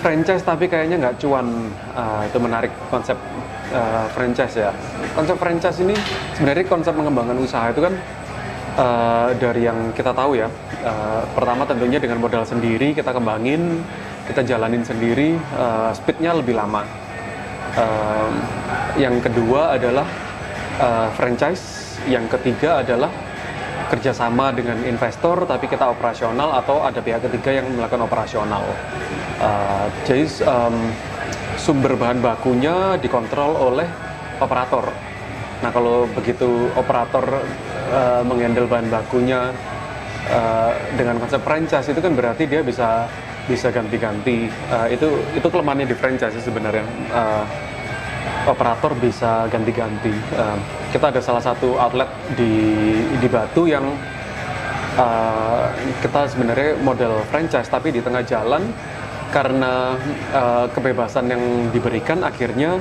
franchise tapi kayaknya nggak cuan. Itu menarik konsep franchise ya. Konsep franchise ini sebenarnya konsep mengembangkan usaha itu kan dari yang kita tahu ya. Pertama tentunya dengan modal sendiri kita kembangin, kita jalanin sendiri, speednya lebih lama. Yang kedua adalah franchise, yang ketiga adalah kerjasama dengan investor tapi kita operasional atau ada pihak ketiga yang melakukan operasional. Jadi sumber bahan bakunya dikontrol oleh operator. Nah kalau begitu operator menghandle bahan bakunya dengan konsep franchise itu kan berarti dia bisa ganti-ganti. Itu kelemahannya di franchise sebenarnya. Operator bisa ganti-ganti. Kita ada salah satu outlet di Batu yang kita sebenarnya model franchise tapi di tengah jalan karena kebebasan yang diberikan akhirnya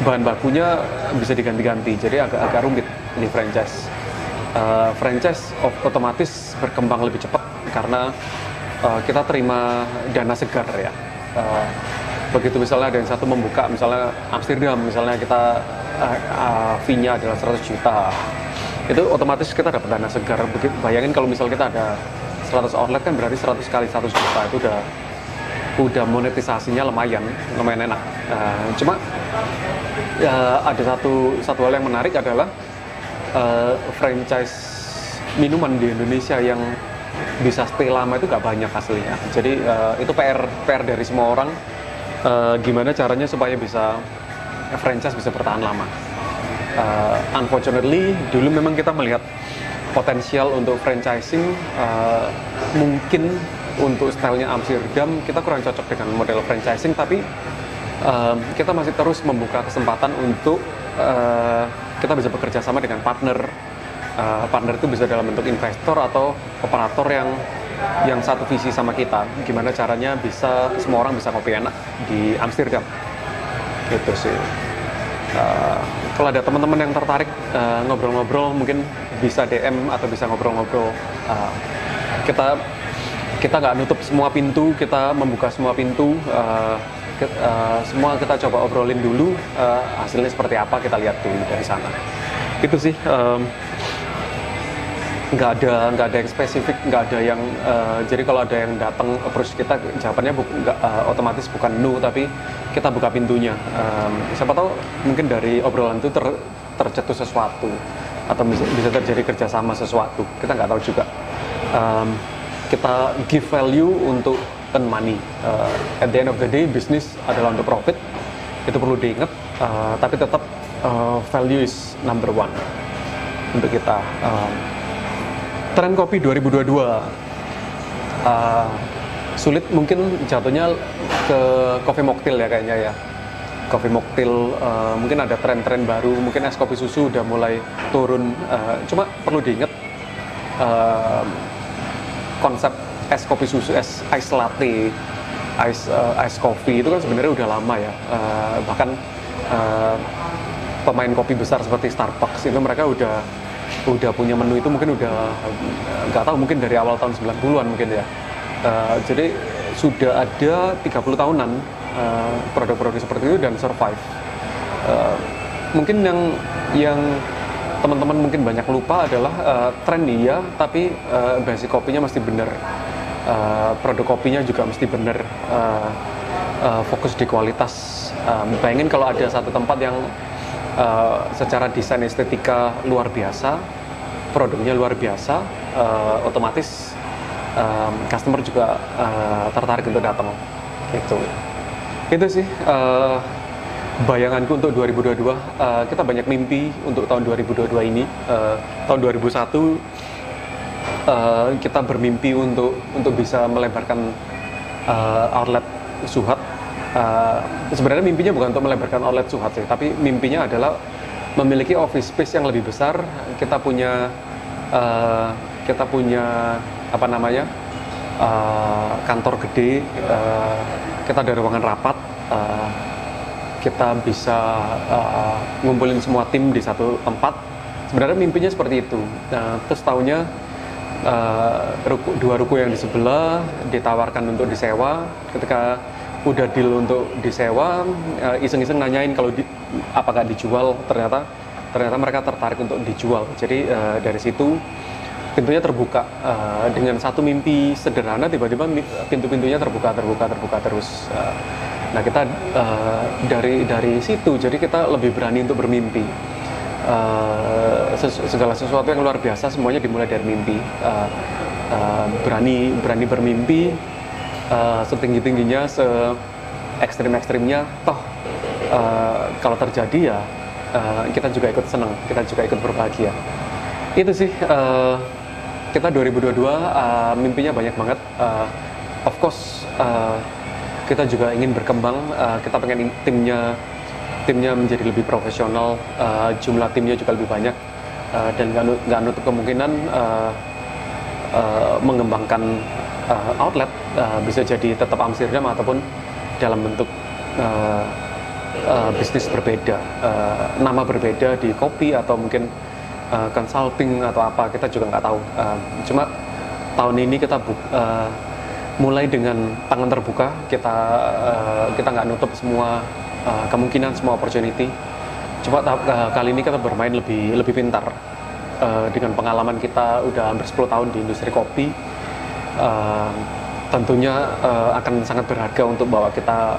bahan bakunya bisa diganti-ganti, jadi agak rumit di franchise. Franchise otomatis berkembang lebih cepat karena kita terima dana segar ya. Begitu misalnya ada yang satu membuka misalnya Amsterdam, misalnya kita fee-nya adalah 100 juta, itu otomatis kita dapat dana segar. Bayangin kalau misal kita ada 100 outlet kan berarti 100 kali 100 juta, itu udah monetisasinya lumayan enak. Cuma ada satu hal yang menarik adalah franchise minuman di Indonesia yang bisa stay lama itu gak banyak aslinya. Jadi itu PR dari semua orang. Gimana caranya supaya franchise bisa bertahan lama. Unfortunately dulu memang kita melihat potensial untuk franchising, mungkin untuk stylenya Amsterdam kita kurang cocok dengan model franchising, tapi kita masih terus membuka kesempatan untuk kita bisa bekerja sama dengan partner. Partner itu bisa dalam bentuk investor atau operator yang satu visi sama kita. Gimana caranya bisa semua orang bisa ngopi enak di Amsterdam. Gitu sih. Kalau ada teman-teman yang tertarik ngobrol-ngobrol, mungkin bisa DM atau bisa ngobrol-ngobrol. Kita nggak nutup semua pintu, kita membuka semua pintu. Semua kita coba obrolin dulu, hasilnya seperti apa kita lihat dulu dari sana. Itu sih. Nggak ada yang spesifik, nggak ada yang jadi kalau ada yang datang approach kita, jawabannya otomatis bukan no, tapi kita buka pintunya. Siapa tahu mungkin dari obrolan itu tercetus sesuatu atau bisa terjadi kerjasama sesuatu, kita nggak tahu juga. Kita give value untuk earn money. At the end of the day, bisnis adalah untuk profit, itu perlu diingat, tapi tetap value is number one untuk kita. Tren kopi 2022 sulit mungkin jatuhnya ke coffee mocktail ya kayaknya ya. Coffee mocktail mungkin ada tren-tren baru, mungkin es kopi susu udah mulai turun. Cuma perlu diingat konsep es kopi susu, ice latte, ice coffee itu kan sebenarnya udah lama ya. Bahkan pemain kopi besar seperti Starbucks itu mereka udah punya menu itu mungkin udah nggak tahu, mungkin dari awal tahun 90-an mungkin ya. Jadi sudah ada 30 tahunan produk-produk seperti itu dan survive. Mungkin yang teman-teman mungkin banyak lupa adalah tren iya, tapi basic kopinya mesti bener. Produk kopinya juga mesti bener. Fokus di kualitas. Bayangin kalau ada satu tempat yang secara desain estetika luar biasa, produknya luar biasa, otomatis customer juga tertarik untuk datang. Gitu. Itu sih bayanganku untuk 2022. Kita banyak mimpi untuk tahun 2022 ini. Tahun 2001 kita bermimpi untuk bisa melebarkan outlet Suhat. Sebenarnya mimpinya bukan untuk melebarkan outlet Suhat sih, tapi mimpinya adalah memiliki office space yang lebih besar. Kita punya apa namanya, kantor gede, kita ada ruangan rapat, kita bisa ngumpulin semua tim di satu tempat. Sebenarnya mimpinya seperti itu. Terus tahunnya dua ruko yang di sebelah ditawarkan untuk disewa. Ketika udah deal untuk disewa, iseng-iseng nanyain kalau apakah dijual, ternyata mereka tertarik untuk dijual. Jadi dari situ pintunya terbuka, dengan satu mimpi sederhana tiba-tiba pintu-pintunya terbuka terus. Nah kita dari situ jadi kita lebih berani untuk bermimpi. Segala sesuatu yang luar biasa semuanya dimulai dari mimpi. Berani bermimpi, setinggi-tingginya, se-ekstrim-ekstrimnya, toh kalau terjadi ya kita juga ikut senang, kita juga ikut berbahagia. Itu sih, kita 2022 mimpinya banyak banget. Of course kita juga ingin berkembang, kita pengen timnya menjadi lebih profesional, jumlah timnya juga lebih banyak, dan nggak nutup kemungkinan mengembangkan outlet, bisa jadi tetap Amsterdam ataupun dalam bentuk bisnis berbeda, nama berbeda di kopi atau mungkin consulting atau apa, kita juga nggak tahu. Cuma tahun ini kita mulai dengan tangan terbuka, kita nggak nutup semua kemungkinan, semua opportunity. Cuma kali ini kita bermain lebih pintar. Dengan pengalaman kita udah hampir 10 tahun di industri kopi, tentunya akan sangat berharga untuk bawa kita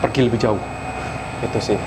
pergi lebih jauh. Itu sih.